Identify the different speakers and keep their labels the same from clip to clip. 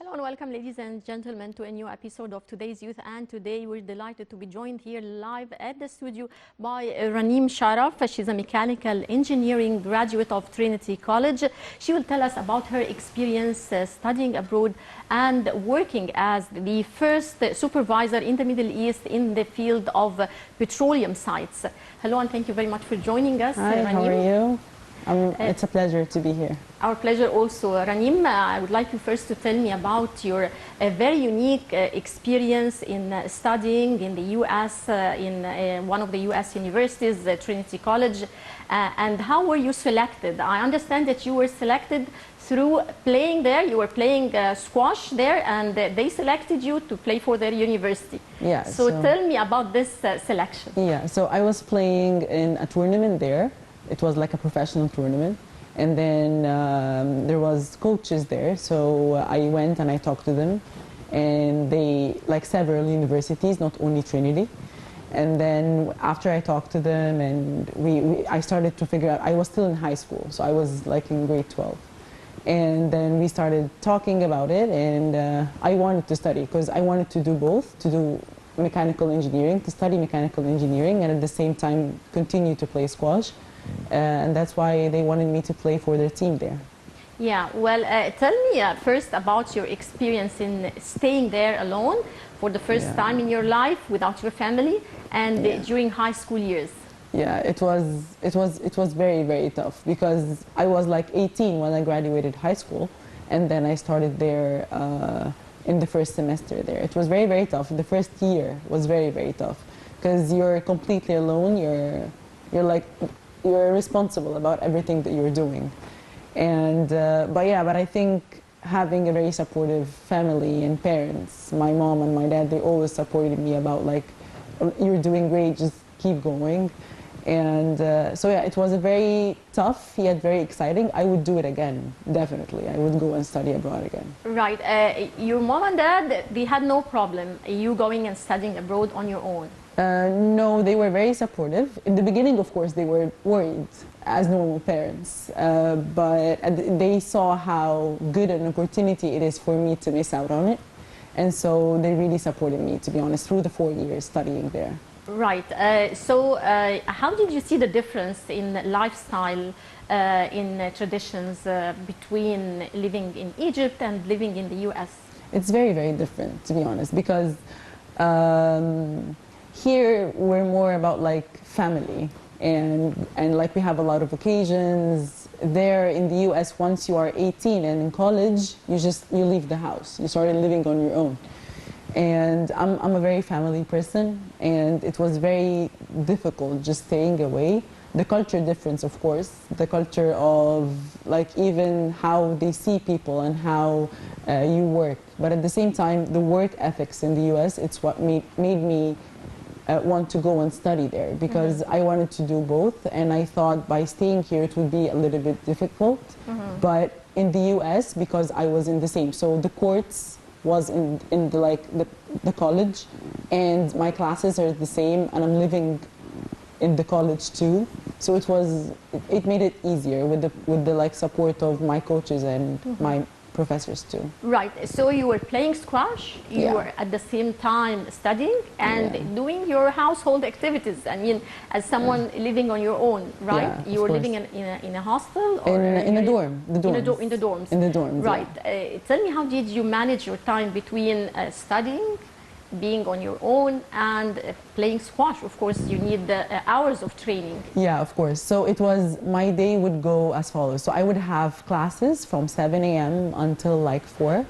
Speaker 1: Hello and welcome, ladies and gentlemen, to a new episode of Today's Youth. And today we're delighted to be joined here live at the studio by Raneem Sharaf. She's a mechanical engineering graduate of Trinity College. She will tell us about her experience studying abroad and working as the first supervisor in the Middle East in the field of petroleum sites. Hello and thank you very much for joining us.
Speaker 2: Hi,
Speaker 1: Raneem.
Speaker 2: how are you? It's a pleasure to be here.
Speaker 1: Our pleasure also. Raneem, I would like you first to tell me about your very unique experience in studying in the U.S., in one of the U.S. universities, Trinity College, and how were you selected? I understand that you were selected through playing there. You were playing squash there, and they selected you to play for their university.
Speaker 2: Yeah.
Speaker 1: So tell me about this selection.
Speaker 2: Yeah, so I was playing in a tournament there. It was like a professional tournament. And then there was coaches there, so I went and I talked to them. And they, like several universities, not only Trinity. And then after I talked to them and I started to figure out, I was still in high school, so I was like in grade 12. And then we started talking about it, and I wanted to study because I wanted to do both, to do mechanical engineering, to study mechanical engineering, and at the same time continue to play squash. And that's why they wanted me to play for their team there.
Speaker 1: Yeah, well, tell me first about your experience in staying there alone for the first time in your life without your family and during high school years.
Speaker 2: Yeah, it was very, very tough because I was like 18 when I graduated high school, and then I started there in the first semester there. It was very, very tough. The first year was very, very tough because you're completely alone. You're responsible about everything that you're doing. And but I think having a very supportive family and parents, my mom and my dad, they always supported me about like, you're doing great, just keep going. And so yeah, it was a very tough yet very exciting. I would do it again, definitely. I would go and study abroad again.
Speaker 1: Right. Your mom and dad, they had no problem you going and studying abroad on your own?
Speaker 2: No, they were very supportive. In the beginning, of course, they were worried, as normal parents. But they saw how good an opportunity it is for me to miss out on it. And so they really supported me, to be honest, through the 4 years studying there.
Speaker 1: Right. So how did you see the difference in lifestyle, in traditions between living in Egypt and living in the U.S.?
Speaker 2: It's very, very different, to be honest, because here we're more about like family and like we have a lot of occasions. There in the US, once you are 18 and in college, you leave the house. You started living on your own. And I'm a very family person, and it was very difficult just staying away. The culture difference, of course, the culture of like even how they see people and how you work. But at the same time, the work ethics in the US, it's what made me want to go and study there, because I wanted to do both, and I thought by staying here it would be a little bit difficult. But in the US, because I was in the same, so the courts was in the college, and my classes are the same, and I'm living in the college too, so it made it easier with the like support of my coaches and my professors too.
Speaker 1: Right. So you were playing squash, you were at the same time studying and doing your household activities. I mean, as someone living on your own, right?
Speaker 2: Yeah,
Speaker 1: you were living in a hostel or
Speaker 2: in a dorm.
Speaker 1: In the dorms.
Speaker 2: In the dorms.
Speaker 1: Right. Tell me, how did you manage your time between studying, being on your own, and playing squash? Of course, you need hours of training.
Speaker 2: Yeah, of course. So my day would go as follows. So I would have classes from 7 a.m. until like 4.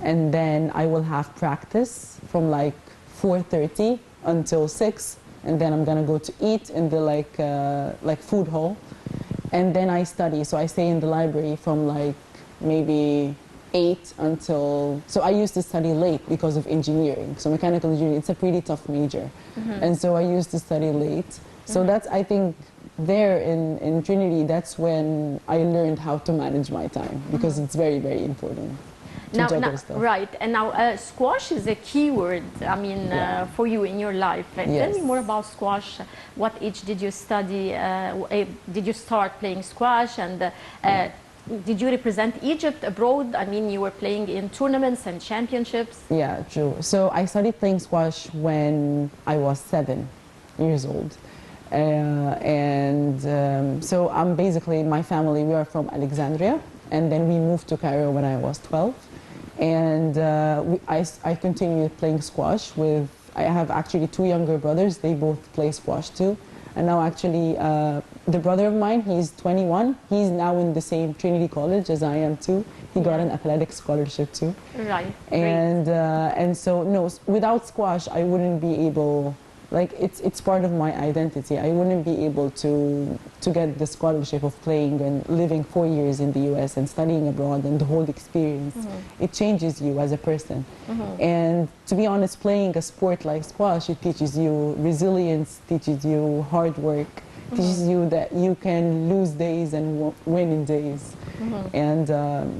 Speaker 2: And then I will have practice from like 4:30 until 6. And then I'm gonna go to eat in the like food hall. And then I study. So I stay in the library from like maybe 8 until, so I used to study late because of engineering. So mechanical engineering, it's a pretty tough major. And so I used to study late. So that's, I think, there in Trinity, that's when I learned how to manage my time, because it's very, very important to juggle stuff.
Speaker 1: Right, and now squash is a key word, I mean, for you in your life. Tell me more about squash. What age did you study? Did you start playing squash? And Did you represent Egypt abroad? I mean, you were playing in tournaments and championships.
Speaker 2: Yeah, true. So I started playing squash when I was 7 years old. So I'm basically, my family, we are from Alexandria, and then we moved to Cairo when I was 12. And I continued playing squash with, I have actually two younger brothers, they both play squash too. And now actually, the brother of mine, he's 21, he's now in the same Trinity College as I am too. He got an athletic scholarship too.
Speaker 1: Right.
Speaker 2: And so, no, without squash, I wouldn't be able, like it's part of my identity. I wouldn't be able to get the scholarship of playing and living 4 years in the US and studying abroad and the whole experience. It changes you as a person. And to be honest, playing a sport like squash, it teaches you resilience, teaches you hard work, teaches you that you can lose days and win in days. And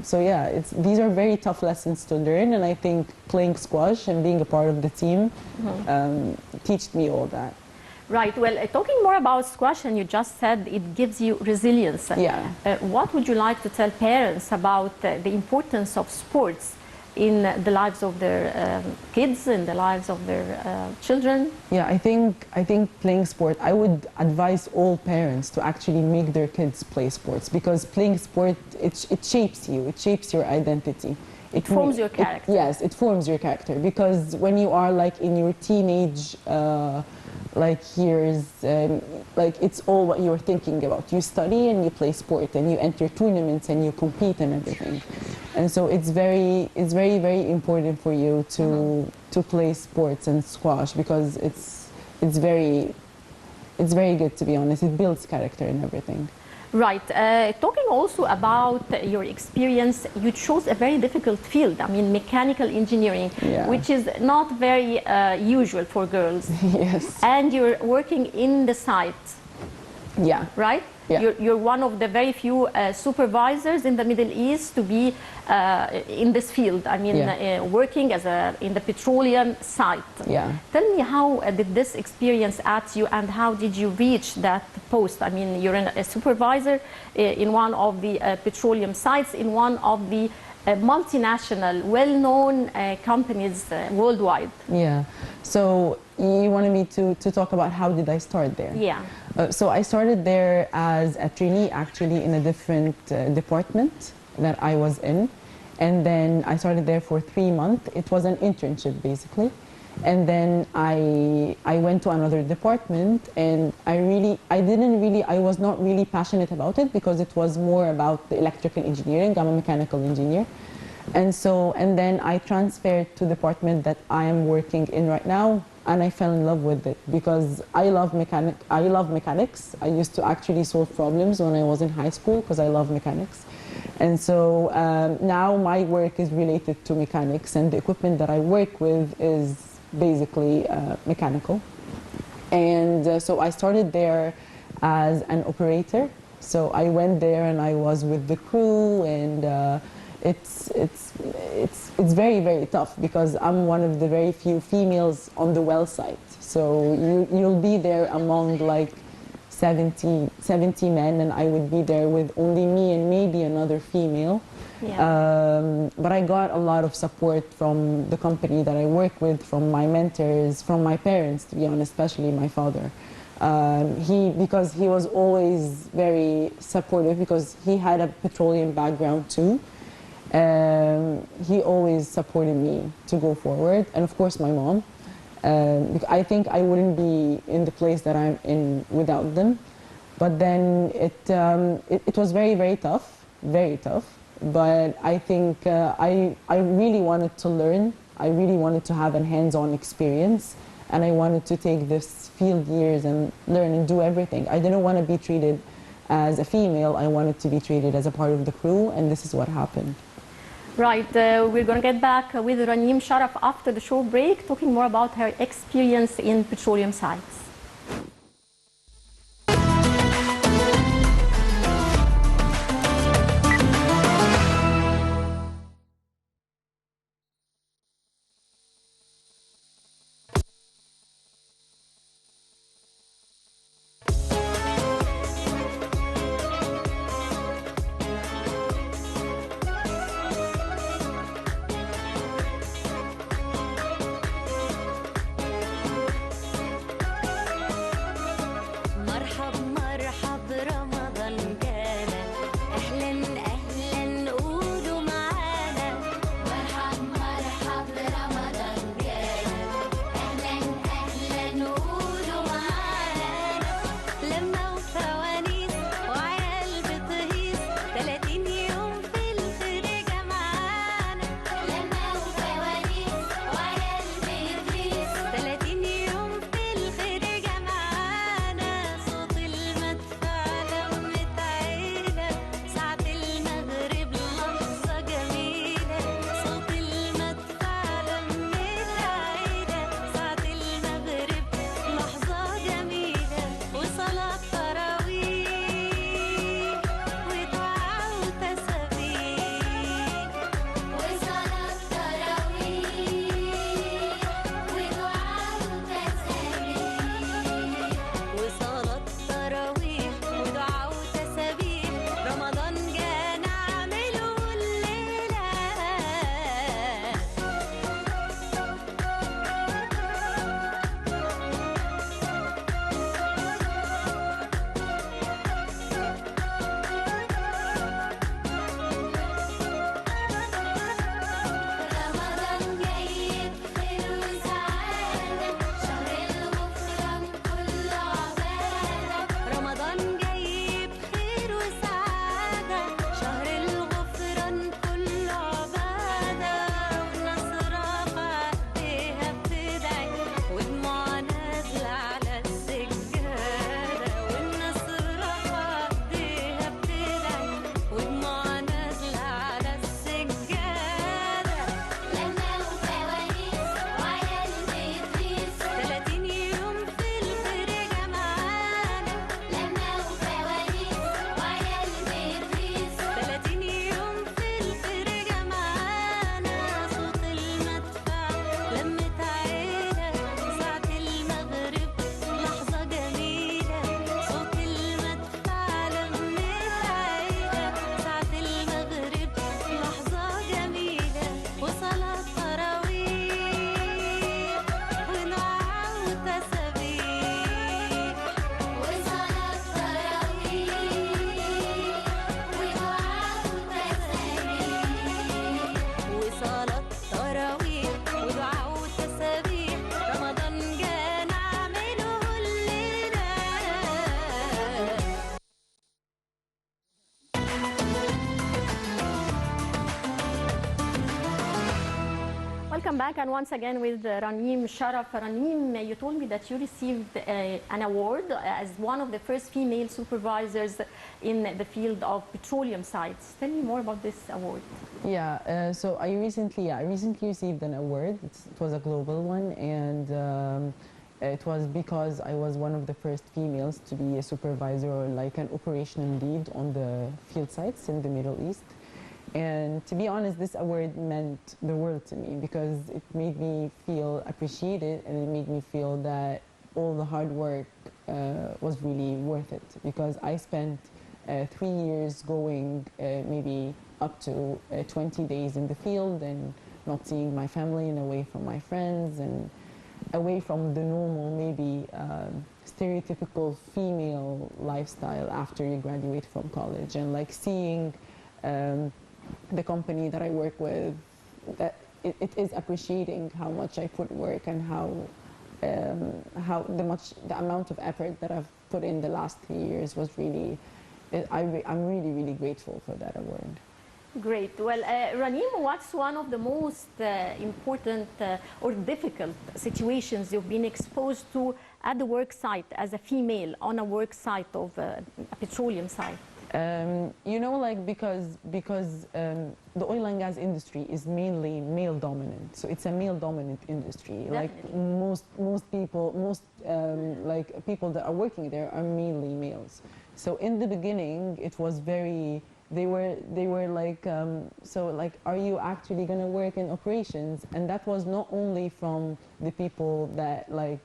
Speaker 2: so yeah, these are very tough lessons to learn, and I think playing squash and being a part of the team taught me all that.
Speaker 1: Right. Well, talking more about squash, and you just said it gives you resilience.
Speaker 2: Yeah.
Speaker 1: What would you like to tell parents about the importance of sports in the lives of their kids, in the lives of their children?
Speaker 2: Yeah, I think playing sport, I would advise all parents to actually make their kids play sports, because playing sport, it shapes you, it shapes your identity.
Speaker 1: It forms your character.
Speaker 2: Yes, it forms your character, because when you are like in your teenage years, like it's all what you're thinking about. You study and you play sport and you enter tournaments and you compete and everything. And so it's very important for you to play sports and squash, because it's very good, to be honest. It builds character and everything.
Speaker 1: Right. Talking also about your experience, you chose a very difficult field. I mean, mechanical engineering, which is not very usual for girls.
Speaker 2: Yes.
Speaker 1: And you're working in the site.
Speaker 2: Yeah.
Speaker 1: Right?
Speaker 2: Yeah.
Speaker 1: You're one of the very few supervisors in the Middle East to be in this field. I mean, working in the petroleum site.
Speaker 2: Yeah.
Speaker 1: Tell me, how did this experience at you, and how did you reach that post? I mean, you're a supervisor in one of the petroleum sites in one of the multinational, well-known companies worldwide.
Speaker 2: Yeah. So you wanted me to talk about how did I start there?
Speaker 1: Yeah.
Speaker 2: So I started there as a trainee, actually, in a different department that I was in. And then I started there for 3 months. It was an internship, basically. And then I went to another department, and I was not really passionate about it, because it was more about the electrical engineering. I'm a mechanical engineer. And then I transferred to the department that I am working in right now, and I fell in love with it because I love mechanics. I used to actually solve problems when I was in high school because I love mechanics. And so now my work is related to mechanics, and the equipment that I work with is basically mechanical. And so I started there as an operator. So I went there and I was with the crew, and it's very, very tough because I'm one of the very few females on the well site. So you'll be there among like 70 men, and I would be there with only me and maybe another female. Yeah. But I got a lot of support from the company that I work with, from my mentors, from my parents, to be honest, especially my father. Because he was always very supportive, because he had a petroleum background too. He always supported me to go forward, and of course my mom. I think I wouldn't be in the place that I'm in without them. But then it was very, very tough, very tough. But I think I really wanted to learn. I really wanted to have a hands-on experience, and I wanted to take this field years and learn and do everything. I didn't want to be treated as a female. I wanted to be treated as a part of the crew, and this is what happened.
Speaker 1: Right, we're going to get back with Raneem Sharaf after the short break, talking more about her experience in petroleum sites. Welcome back, and once again with Raneem Sharaf. Raneem, you told me that you received an award as one of the first female supervisors in the field of petroleum sites. Tell me more about this award.
Speaker 2: Yeah, so I recently received an award. It was a global one, and it was because I was one of the first females to be a supervisor or like an operational lead on the field sites in the Middle East. And to be honest, this award meant the world to me because it made me feel appreciated, and it made me feel that all the hard work was really worth it, because I spent 3 years going maybe up to 20 days in the field and not seeing my family and away from my friends and away from the normal, maybe stereotypical female lifestyle after you graduate from college, and like seeing the company that I work with, that it is appreciating how much I put work and how the amount of effort that I've put in the last 3 years was really, I'm really, really grateful for that award.
Speaker 1: Great. Well, Raneem, what's one of the most important or difficult situations you've been exposed to at the work site as a female on a work site of a petroleum site?
Speaker 2: You know, like because the oil and gas industry is mainly male dominant, so it's a male dominant industry.
Speaker 1: Definitely.
Speaker 2: Like most people, like people that are working there are mainly males. So in the beginning, it was very. They were like, so like, are you actually gonna work in operations? And that was not only from the people that like.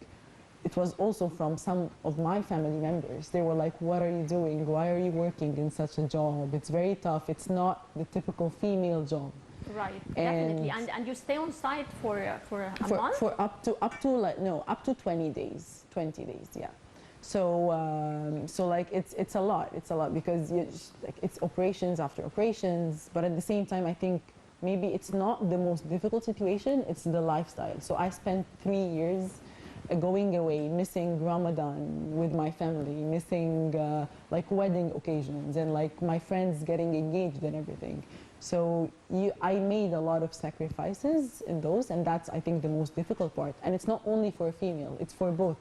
Speaker 2: It was also from some of my family members. They were like, what are you doing? Why are you working in such a job? It's very tough. It's not the typical female job.
Speaker 1: Right, definitely. And you stay on site for a month?
Speaker 2: For up to like, no, up to 20 days. 20 days, yeah. So so like it's a lot. It's a lot because like, it's operations after operations, but at the same time I think maybe it's not the most difficult situation, it's the lifestyle. So I spent 3 years going away, missing Ramadan with my family, missing like wedding occasions, and like my friends getting engaged and everything. So I made a lot of sacrifices in those, and that's I think the most difficult part. And it's not only for a female; it's for both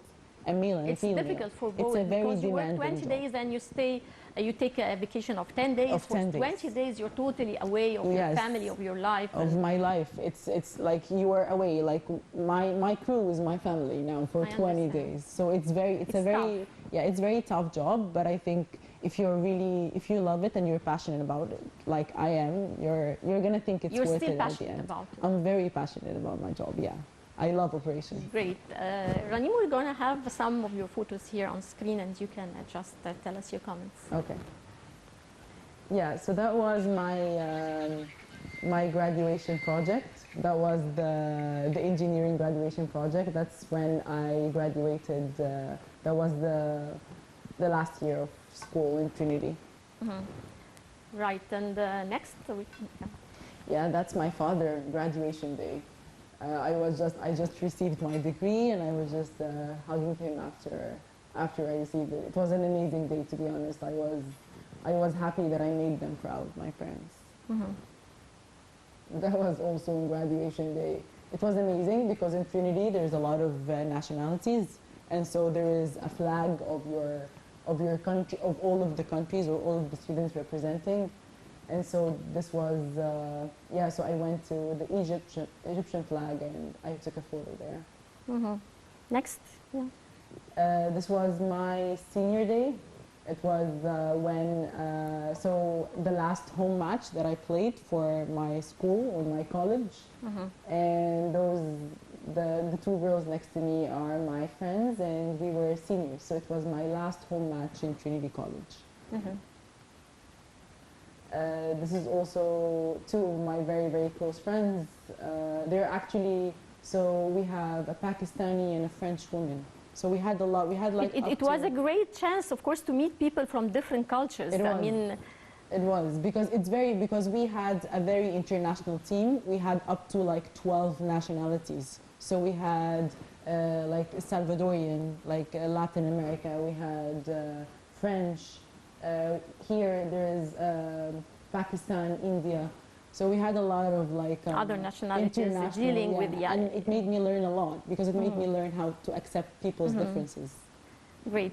Speaker 2: a male and a female.
Speaker 1: It's difficult for both.
Speaker 2: It's a very
Speaker 1: because you work
Speaker 2: demanding
Speaker 1: 20
Speaker 2: job.
Speaker 1: days and you stay. You take a vacation of 10 days.
Speaker 2: Of 10
Speaker 1: for
Speaker 2: days.
Speaker 1: 20 days, you're totally away of your family, of your life.
Speaker 2: Of my life. It's like you are away. Like my crew is my family now for 20 days. So it's a very
Speaker 1: tough.
Speaker 2: Yeah, it's very tough job. But I think if you love it and you're passionate about it, like I am, you're gonna think it's worth it at the end.
Speaker 1: About it.
Speaker 2: I'm very passionate about my job. Yeah. I love operations.
Speaker 1: Great. Raneem, we're going to have some of your photos here on screen, and you can just tell us your comments.
Speaker 2: Okay. Yeah, so that was my graduation project. That was the engineering graduation project. That's when I graduated. That was the last year of school in Trinity.
Speaker 1: Mm-hmm. Right, and next we can.
Speaker 2: Yeah, that's my father graduation day. I just received my degree, and I was just hugging him after I received it. It was an amazing day, to be honest. I was happy that I made them proud, my parents. Mm-hmm. That was also on graduation day. It was amazing because in Trinity there's a lot of nationalities, and so there is a flag of your country, of all of the countries or all of the students representing. And so this was, yeah, so I went to the Egyptian flag and I took a photo there.
Speaker 1: Mm-hmm. Next. Yeah.
Speaker 2: This was my senior day. It was so the last home match that I played for my school or my college. Mm-hmm. And the two girls next to me are my friends, and we were seniors. So it was my last home match in Trinity College. Mm-hmm. This is also two of my very, very close friends. They're actually, so we have a Pakistani and a French woman. So we had a lot, we had like
Speaker 1: It was a great chance, of course, to meet people from different cultures.
Speaker 2: It was, because we had a very international team. We had up to like 12 nationalities. So we had like Salvadorian, like Latin America, we had French, here there is Pakistan, India, So we had a lot of like
Speaker 1: Other nationalities
Speaker 2: international,
Speaker 1: dealing with, yeah.
Speaker 2: and it made me learn a lot because it made me learn how to accept people's differences.
Speaker 1: Great.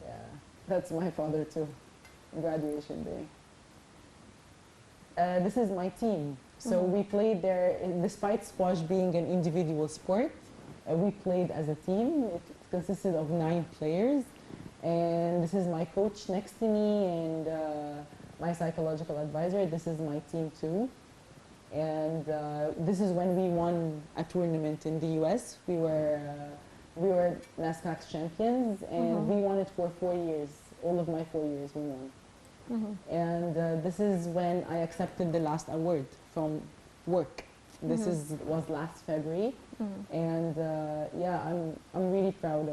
Speaker 2: Yeah, that's my father too. Graduation day. This is my team. So we played there, despite squash being an individual sport, we played as a team. It consisted of 9 players. And this is my coach next to me and my psychological advisor. This is my team too. And this is when we won a tournament in the US. We were NASCAR champions, and we won it for 4 years. All of my 4 years we won. And this is when I accepted the last award from work. This was last February, and yeah, I'm really proud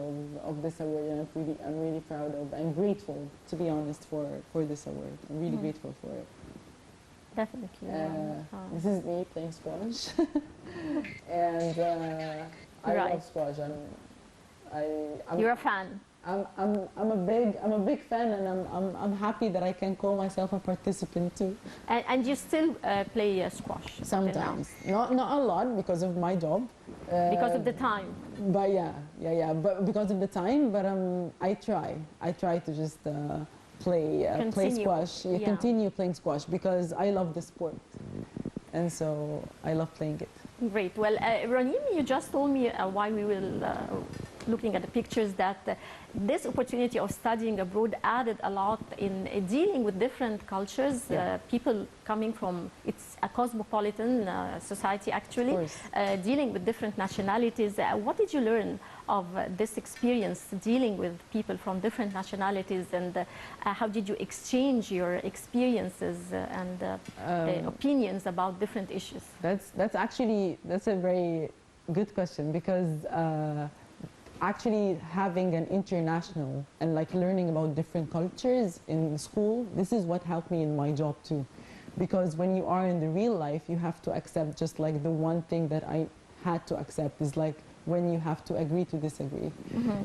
Speaker 2: of this award, and I'm really proud of. I'm grateful, to be honest, for this award. I'm really grateful for it.
Speaker 1: Definitely.
Speaker 2: This is me playing squash, and I love squash.
Speaker 1: You're a fan.
Speaker 2: I'm a big fan, and I'm happy that I can call myself a participant too.
Speaker 1: And you still play squash?
Speaker 2: Sometimes, not a lot because of my job.
Speaker 1: Because of the time.
Speaker 2: But yeah. But because of the time, but I try to just play squash.
Speaker 1: Yeah.
Speaker 2: Continue playing squash because I love the sport, and so I love playing it.
Speaker 1: Great. Well, Raneem, you just told me while we were looking at the pictures that this opportunity of studying abroad added a lot in dealing with different cultures, people coming from, it's a cosmopolitan society actually, dealing with different nationalities. What did you learn of this experience dealing with people from different nationalities, and how did you exchange your experiences and opinions about different issues?
Speaker 2: That's a very good question, because actually having an international and like learning about different cultures in school, this is what helped me in my job too. Because when you are in the real life, you have to accept, just like the one thing that I had to accept is like when you have to agree to disagree.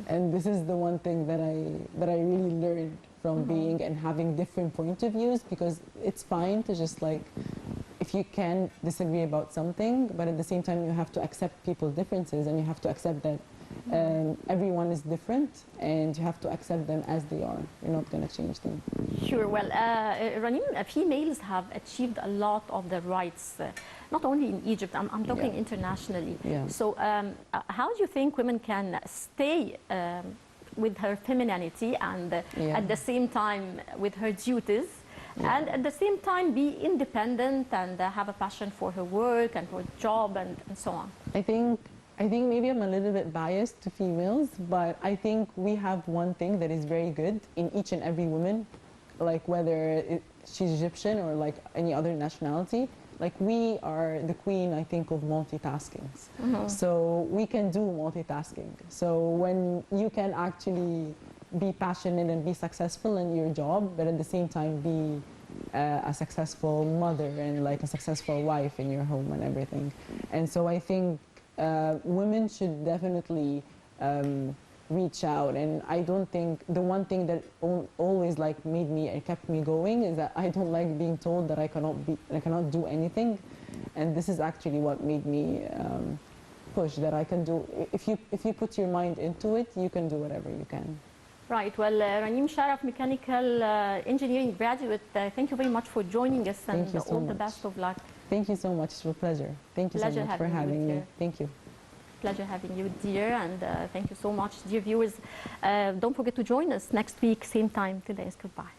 Speaker 2: And this is the one thing that I really learned from being and having different point of views, because it's fine to just like, if you can disagree about something, but at the same time you have to accept people's differences, and you have to accept that everyone is different, and you have to accept them as they are. You're not going to change them.
Speaker 1: Sure. Well, Raneem, females have achieved a lot of their rights, not only in Egypt, I'm talking internationally. So how do you think women can stay with her femininity and at the same time with her duties, and at the same time be independent and have a passion for her work and for job and so on?
Speaker 2: I think maybe I'm a little bit biased to females, but I think we have one thing that is very good in each and every woman, like whether she's Egyptian or like any other nationality. Like we are the queen, I think, of multitasking. So we can do multitasking. So when you can actually be passionate and be successful in your job, but at the same time be a successful mother and like a successful wife in your home and everything. And so I think women should definitely reach out, and I don't think the one thing that always like made me and kept me going is that I don't like being told that I cannot do anything, and this is actually what made me push that I can do. If you put your mind into it, you can do whatever you can.
Speaker 1: Right. Well, Raneem Sharaf, mechanical engineering graduate, thank you very much for joining us, and all the best of luck.
Speaker 2: Thank you so much. It's a pleasure. Thank you so much for having me. Thank you.
Speaker 1: Pleasure having you, dear, and thank you so much, dear viewers. Don't forget to join us next week, same time. Till then, goodbye.